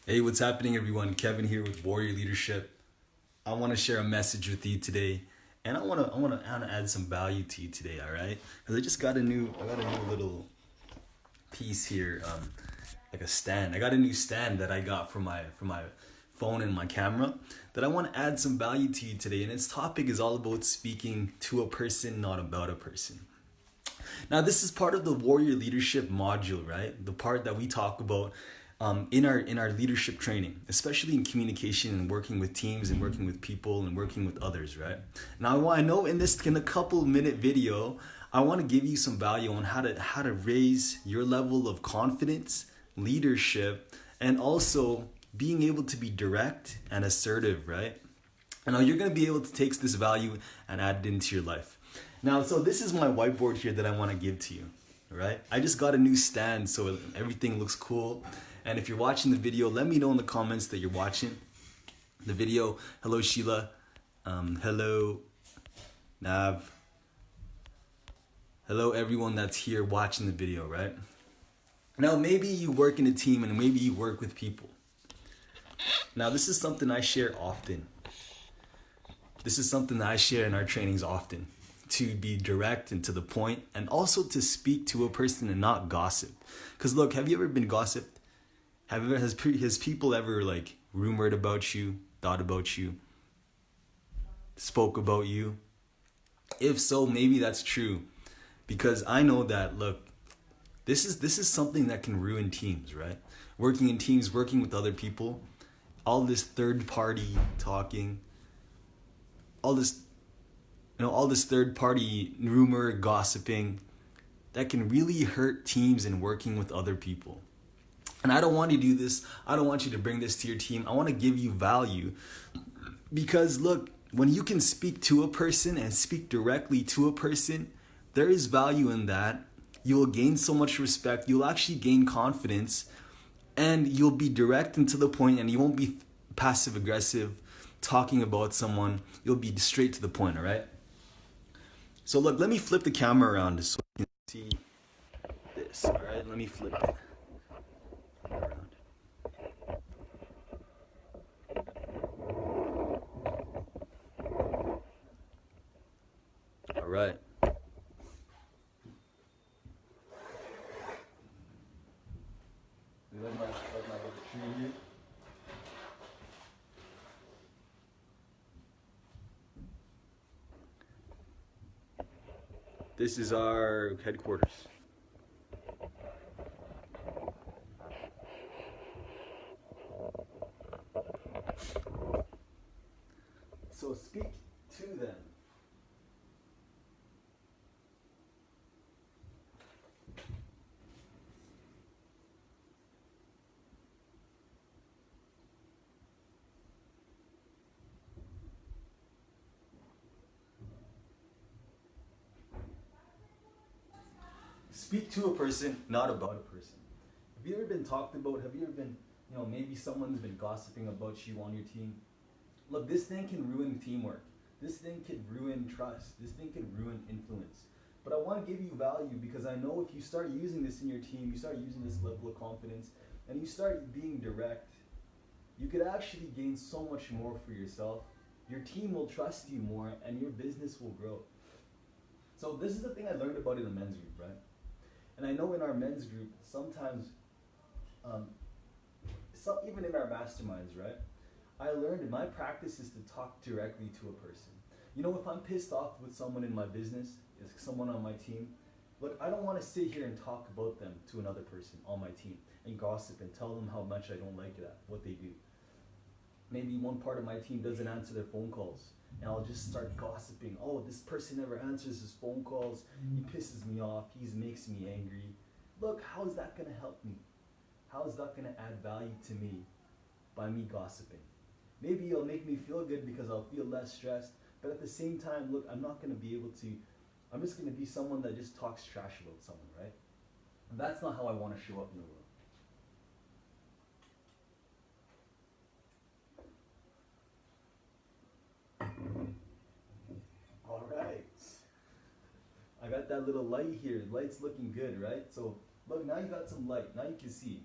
Hey, what's happening, everyone? Kevin here with Warrior Leadership. I want to share a message with you today, and I want to add some value to you today. All right, because I got a new little piece here, like a stand. I got a new stand that I got for my phone and my camera that I want to add some value to you today. And its topic is all about speaking to a person, not about a person. Now, this is part of the warrior leadership module, right? The part that we talk about in our leadership training, especially in communication and working with teams and working with people and working with others, right? Now, I know in a couple minute video, I want to give you some value on how to raise your level of confidence, leadership, and also being able to be direct and assertive, right? And now you're going to be able to take this value and add it into your life. Now, so this is my whiteboard here that I want to give to you, all right? I just got a new stand, so everything looks cool. And if you're watching the video, let me know in the comments that you're watching the video. Hello, Sheila. Hello, Nav. Hello, everyone that's here watching the video, right? Now, maybe you work in a team and maybe you work with people. Now, this is something I share often. This is something that I share in our trainings often, to be direct and to the point, and also to speak to a person and not gossip. Because look, have you ever been gossiped? Has people ever like rumored about you, thought about you, spoke about you? If so, maybe that's true. Because I know that, look, this is something that can ruin teams, right? Working in teams, working with other people, all this third party talking, all this all this third party rumor gossiping that can really hurt teams and working with other people. And I don't want you to do this. I don't want you to bring this to your team. I want to give you value because look, when you can speak to a person and speak directly to a person, there is value in that. You will gain so much respect. You'll actually gain confidence and you'll be direct and to the point, and you won't be passive aggressive talking about someone. You'll be straight to the point, all right? So look, let me flip the camera around so you can see this. All right, let me flip it around. All right. Let my little tree here. This is our headquarters. So speak to them. Speak to a person, not about a person. Have you ever been talked about? Have you ever been, maybe someone's been gossiping about you on your team? Look, this thing can ruin teamwork. This thing can ruin trust. This thing can ruin influence. But I want to give you value because I know if you start using this in your team, you start using this level of confidence, and you start being direct, you could actually gain so much more for yourself. Your team will trust you more, and your business will grow. So this is the thing I learned about in the men's group, right? And I know in our men's group, sometimes, um, even in our masterminds, right? I learned in my practice is to talk directly to a person. If I'm pissed off with someone in my business, is someone on my team, look, I don't want to sit here and talk about them to another person on my team and gossip and tell them how much I don't like that, what they do. Maybe one part of my team doesn't answer their phone calls, and I'll just start gossiping. Oh, this person never answers his phone calls. He pisses me off. He makes me angry. Look, how is that going to help me? How is that going to add value to me by me gossiping? Maybe it'll make me feel good because I'll feel less stressed, but at the same time, look, I'm not going to be able to, I'm just going to be someone that just talks trash about someone, right? And that's not how I want to show up in the world. All right. I got that little light here. Light's looking good, right? So look, now you got some light. Now you can see.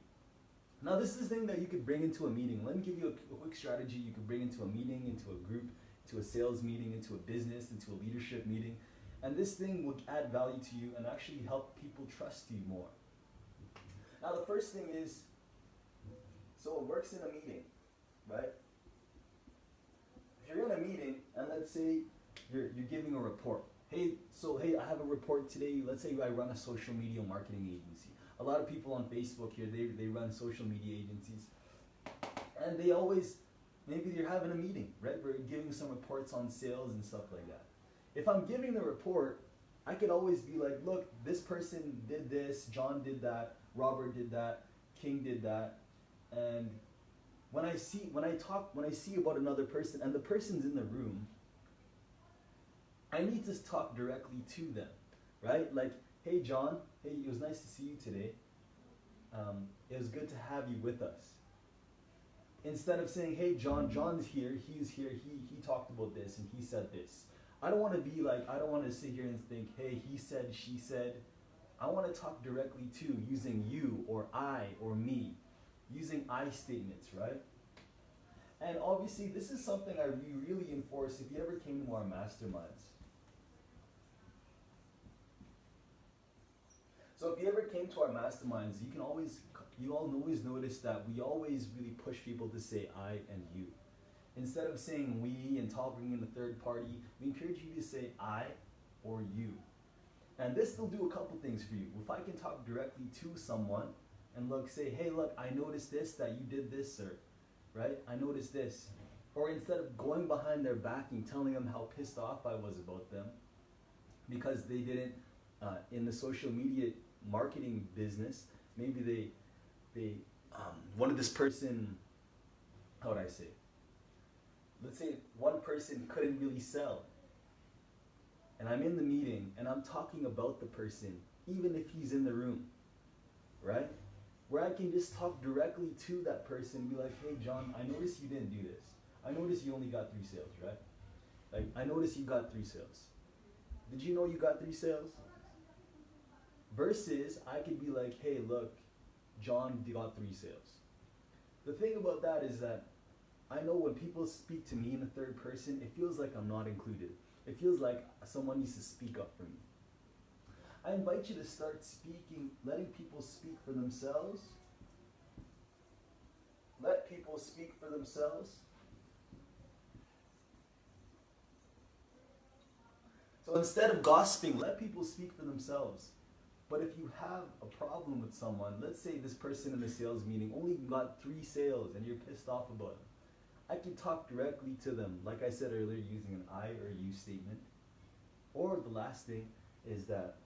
Now this is the thing that you could bring into a meeting. Let me give you a quick strategy you could bring into a meeting, into a group, into a sales meeting, into a business, into a leadership meeting. And this thing will add value to you and actually help people trust you more. Now the first thing is, so it works in a meeting, right? If you're in a meeting and let's say you're giving a report. Hey, I have a report today. Let's say I run a social media marketing agency. A lot of people on Facebook here, they run social media agencies. And they always, maybe they're having a meeting, right? We're giving some reports on sales and stuff like that. If I'm giving the report, I could always be like, look, this person did this, John did that, Robert did that, King did that. And when I see about another person and the person's in the room, I need to talk directly to them, right? Like, hey John, hey, it was nice to see you today. It was good to have you with us. Instead of saying, hey John, John's here, he's here, he talked about this and he said this. I don't want to be like, I don't want to sit here and think, hey, he said, she said. I want to talk directly to, using you or I or me, using I statements, right? And obviously this is something we really enforce if you ever came to our masterminds. So if you ever came to our masterminds, you all always notice that we always really push people to say I and you. Instead of saying we and talking in the third party, we encourage you to say I or you. And this will do a couple things for you. If I can talk directly to someone and say, hey, look, I noticed this, that you did this, sir, right? I noticed this. Or instead of going behind their back and telling them how pissed off I was about them because they didn't, in the social media marketing business, maybe they wanted this person, how would I say? Let's say one person couldn't really sell. And I'm in the meeting and I'm talking about the person, even if he's in the room, right? Where I can just talk directly to that person and be like, hey John, I noticed you didn't do this. I noticed you only got 3 sales, right? Like, I noticed you got 3 sales. Did you know you got 3 sales? Versus, I could be like, hey, look, John got 3 sales. The thing about that is that I know when people speak to me in the third person, it feels like I'm not included. It feels like someone needs to speak up for me. I invite you to start speaking, letting people speak for themselves. Let people speak for themselves. So instead of gossiping, let people speak for themselves. But if you have a problem with someone, let's say this person in the sales meeting only got 3 sales and you're pissed off about it, I can talk directly to them, like I said earlier, using an I or you statement. Or the last thing is that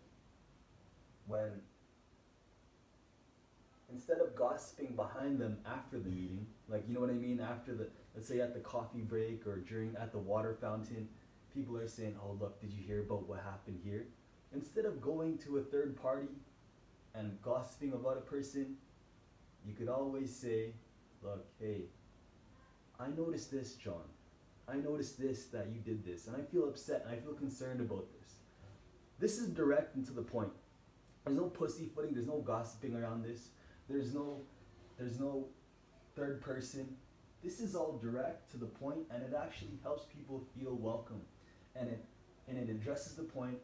instead of gossiping behind them after the meeting, like, you know what I mean, let's say at the coffee break or at the water fountain, people are saying, oh look, did you hear about what happened here? Instead of going to a third party and gossiping about a person, you could always say, look, hey, I noticed this, John. I noticed this, that you did this, and I feel upset and I feel concerned about this. This is direct and to the point. There's no pussyfooting, there's no gossiping around this. There's no third person. This is all direct to the point, and it actually helps people feel welcome. And it addresses the point,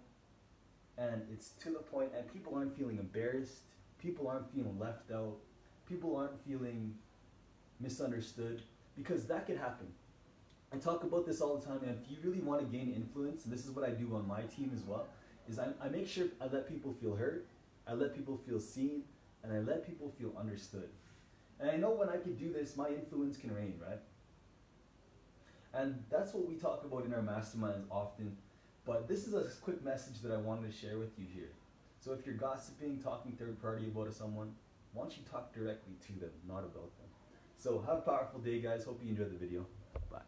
and it's to the point, and people aren't feeling embarrassed, people aren't feeling left out, people aren't feeling misunderstood, because that could happen. I talk about this all the time, and if you really want to gain influence, and this is what I do on my team as well, is I make sure I let people feel heard, I let people feel seen, and I let people feel understood. And I know when I can do this, my influence can reign, right? And that's what we talk about in our masterminds often. But this is a quick message that I wanted to share with you here. So if you're gossiping, talking third party about someone, why don't you talk directly to them, not about them? So have a powerful day, guys. Hope you enjoyed the video. Bye.